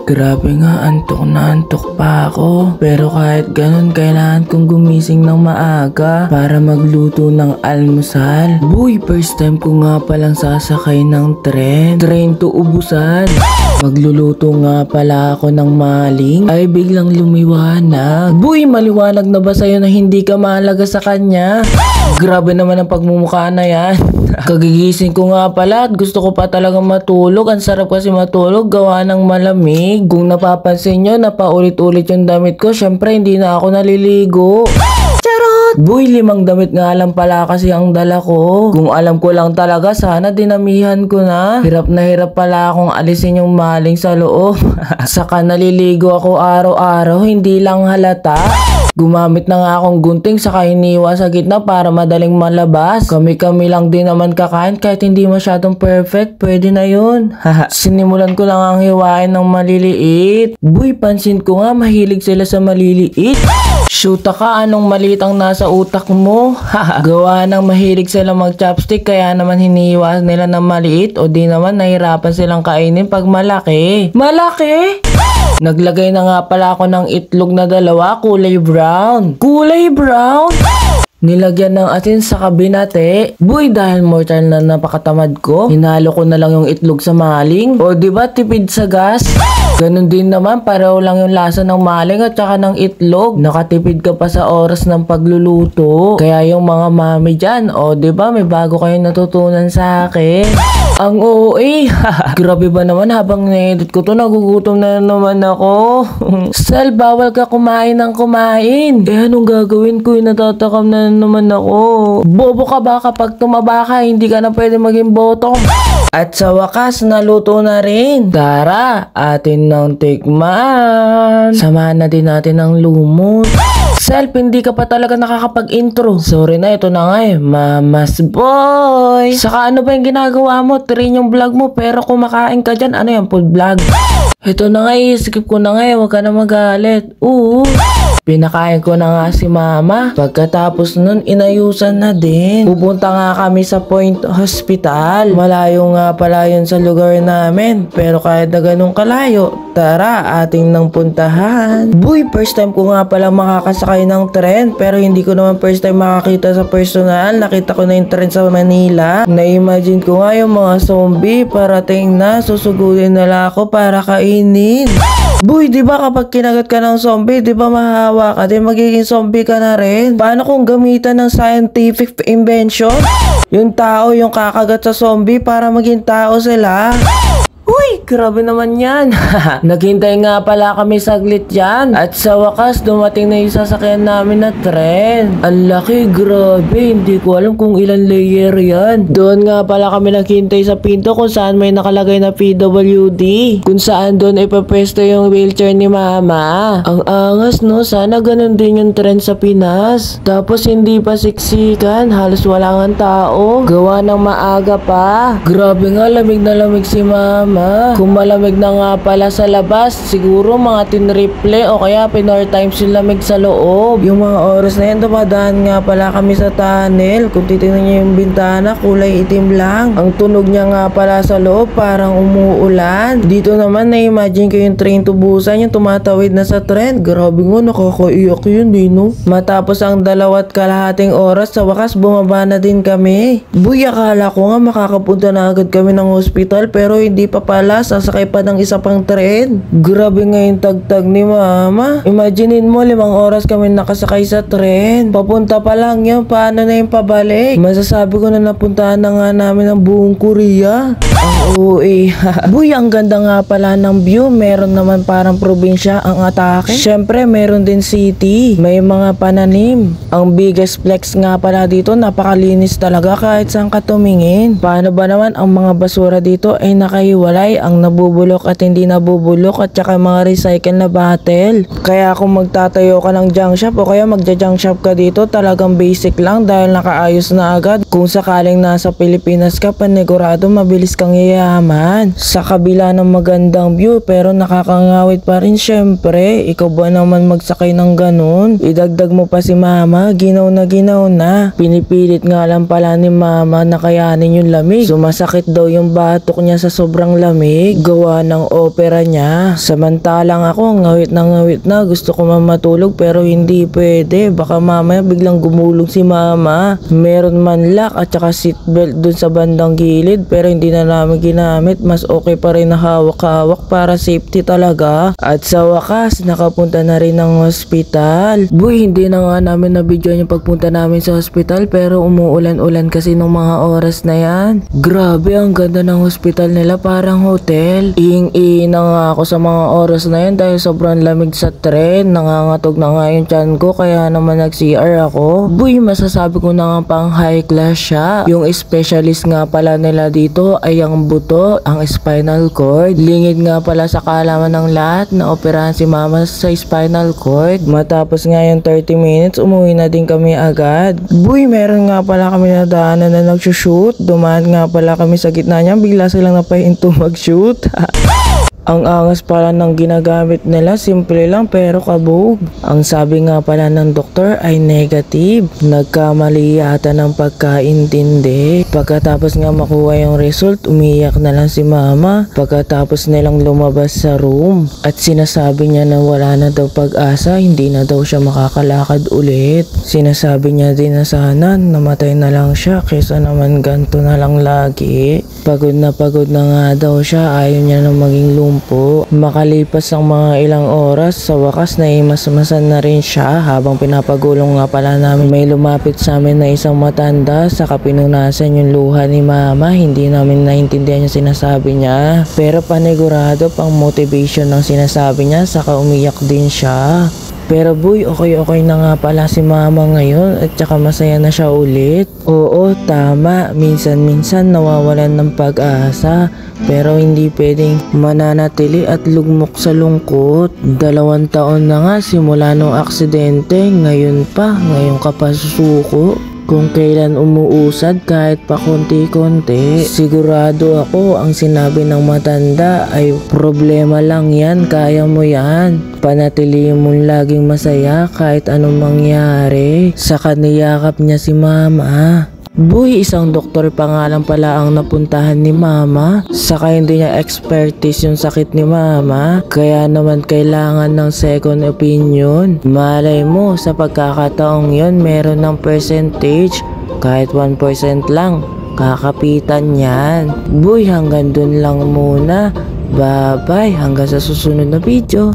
Grabe nga, antok na antok pa ako. Pero kahit ganun, kailangan kong gumising ng maaga para magluto ng almusal. Boy, first time ko nga palang sasakay ng tren. Train to ubusan. Magluluto nga pala ako ng maling ay biglang lumiwanag. Boy, maliwanag na ba sa'yo na hindi ka mahalaga sa kanya? Grabe naman ang pagmumukha na yan. Kagigising ko nga pala at gusto ko pa talaga matulog. Ang sarap kasi matulog gawa ng malamig. Kung napapansin nyo, napaulit-ulit yung damit ko. Syempre, hindi na ako naliligo. Charot! Boy, 5 damit nga lang pala kasi ang dala ko. Kung alam ko lang talaga, sana dinamihan ko na. Hirap na hirap pala akong alisin yung maling sa loob. Saka naliligo ako araw-araw, hindi lang halata. Gumamit na nga akong gunting saka hiniwa sa gitna para madaling malabas. Kami-kami lang din naman kakain kahit hindi masyadong perfect. Pwede na yun. Sinimulan ko lang ang hiwain ng maliliit. Boy, pansin ko nga mahilig sila sa maliliit. Shoota ka, anong maliit ang nasa utak mo? Gawa ng mahilig sila mag-chopstick kaya naman hinihiwa nila ng maliit o di naman nahirapan silang kainin pag malaki. Malaki? Naglagay na nga pala ako ng itlog na 2, kulay brown. Kulay brown? Nilagyan ng asin sa kabinate. Boy, dahil mortal na napakatamad ko, hinalo ko na lang yung itlog sa maling. O diba, tipid sa gas? Ganon din naman, pareho lang yung lasa ng maling at saka ng itlog. Nakatipid ka pa sa oras ng pagluluto. Kaya yung mga mami dyan, o diba, may bago kayong natutunan sa akin. Ang OA. Grabe ba naman, habang na-edit ko to, nagugutom na naman ako. Sal, bawal ka kumain ng kumain. Eh, anong gagawin ko? Natatakam na naman ako. Bobo ka ba kapag tumaba ka, hindi ka na pwede maging botong? At sa wakas, naluto na rin. Tara, atin nang tikman. Samahan na din natin ang lumot. Self, hindi ka pa talaga nakakapag-intro. Sorry na, ito na nga eh. Mama's boy. Saka ano ba yung ginagawa mo? Train yung vlog mo pero kumakain ka dyan. Ano yan, food vlog? Ito na nga eh, skip ko na nga eh. Huwag ka na magalit. Pinakain ko na nga si mama. Pagkatapos nun, inayusan na din. Pupunta nga kami sa Point Hospital. Malayo nga pala yun sa lugar namin. Pero kahit na ganun kalayo, tara, ating nang puntahan. Boy, first time ko nga pala makakasakay ng tren. Pero hindi ko naman first time makakita sa personal. Nakita ko na yung tren sa Manila. Na-imagine ko nga yung mga zombie. Parating na, susugudin nila ako para kainin. Boy, di ba kapag kinagat ka ng zombie, di ba mahawa ka, di magiging zombie ka na rin? Paano kung gamitan ng scientific invention? Yung tao yung kakagat sa zombie para maging tao sila? Uy, grabe naman yan. Naghintay nga pala kami saglit yan. At sa wakas, dumating na yung sasakyan namin na tren. Ang laki, grabe. Hindi ko alam kung ilan layer yan. Doon nga pala kami naghintay sa pinto kung saan may nakalagay na PWD. Kung saan doon ipapwesto yung wheelchair ni mama. Ang angas no, sana ganun din yung tren sa Pinas. Tapos hindi pa siksikan, halos wala nga tao. Gawa ng maaga pa. Grabe nga, lamig na lamig si mama. Kung malamig na nga pala sa labas, siguro mga tinriple o kaya pinor times yung lamig sa loob. Yung mga oras na yan, dumadaan nga pala kami sa tunnel. Kung titignan nyo yung bintana, kulay itim lang. Ang tunog niya nga pala sa loob, parang umuulan. Dito naman, na-imagine ko yung train to Busan, yung tumatawid na sa tren. Grabe nga, nakakaiyak yun eh, no? Matapos ang 2.5 oras, sa wakas, bumaba na din kami. Buy, akala ko nga makakapunta na agad kami ng hospital, pero hindi pa pala, sasakay pa ng isa pang tren. Grabe nga yung tagtag ni mama. Imaginein mo, 5 oras kami nakasakay sa tren. Papunta pa lang yun, paano na yung pabalik? Masasabi ko na napuntahan na nga namin ang buong Korea. Ang OA. Buy, ang ganda nga pala ng view. Meron naman parang probinsya ang atake. Syempre, meron din city. May mga pananim. Ang biggest flex nga pala dito, napakalinis talaga kahit saan ka tumingin. Paano ba naman ang mga basura dito ay nakahiwalay? hiwalay ang nabubulok at hindi nabubulok at saka mga recycle na bottle. Kaya kung magtatayo ka ng junk shop o kaya magja-junk shop ka dito, talagang basic lang dahil nakaayos na agad. Kung sakaling nasa Pilipinas ka, panigurado mabilis kang yayaman. Sa kabila ng magandang view pero nakakangawit pa rin syempre. Ikaw ba naman magsakay ng ganun? Idagdag mo pa si mama, ginaw na. Pinipilit nga lang pala ni mama na kayanin yung lamig. Sumasakit daw yung batok niya sa sobrang lamig. Gawa ng opera niya. Samantalang ako, ngawit na. Gusto ko matulog pero hindi pwede. Baka mamaya biglang gumulong si mama. Meron man lock at saka seatbelt dun sa bandang gilid pero hindi na namin ginamit. Mas okay pa rin na hawak-hawak para safety talaga. At sa wakas, nakapunta na rin ng hospital. Boy, hindi na nga namin na-video yung pagpunta namin sa hospital pero umuulan-ulan kasi nung mga oras na yan. Grabe, ang ganda ng hospital nila, parang hotel. Iing-iing na nga ako sa mga oras na yan dahil sobrang lamig sa tren. Nangangatog na nga yung tiyan ko kaya naman nag-CR ako. Boy, masasabi ko na nga pang high class siya. Yung specialist nga pala nila dito ay ang buto, ang spinal cord. Lingid nga pala sa kaalaman ng lahat na operahan si mama sa spinal cord. Matapos nga yung 30 minutes, umuwi na din kami agad. Boy, meron nga pala kami na daanan na nag-shoot. Dumaan nga pala kami sa gitna niya, bigla silang napahinto mag-shoot. Ang angas pala ng ginagamit nila, simple lang pero kabog. Ang sabi nga pala ng doktor ay negative. Nagkamali yata ng pagkaintindi. Pagkatapos nga makuha yung result, umiyak na lang si mama. Pagkatapos nilang lumabas sa room. At sinasabi niya na wala na daw pag-asa, hindi na daw siya makakalakad ulit. Sinasabi niya din na sana namatay na lang siya kaysa naman ganto na lang lagi. Pagod na nga daw siya, ayaw niya na maging lumpo. Makalipas ang mga ilang oras, sa wakas naimasmasan na rin siya habang pinapagulong nga pala namin. May lumapit sa amin na isang matanda, saka pinunasan yung luha ni mama. Hindi namin naintindihan yung sinasabi niya. Pero panigurado pang motivation ng sinasabi niya, saka umiyak din siya. Pero boy, okay na nga pala si mama ngayon at saka masaya na siya ulit. Oo, tama. Minsan nawawalan ng pag-asa. Pero hindi pwedeng mananatili at lugmok sa lungkot. 2 taon na nga simula nung aksidente. Ngayon ka pa susuko. Kung kailan umuusad kahit pa konti-konti. Sigurado ako ang sinabi ng matanda ay problema lang yan, kaya mo yan. Panatilihin mong laging masaya kahit anong mangyari. Saka niyakap niya si mama. Boy, isang doktor pa nga lang pala ang napuntahan ni mama. Saka hindi niya expertise yung sakit ni mama. Kaya naman kailangan ng second opinion. Malay mo, sa pagkakataong yon meron ng percentage. Kahit 1% lang, kakapitan yan. Boy, hanggang dun lang muna. Bye-bye, hanggang sa susunod na video.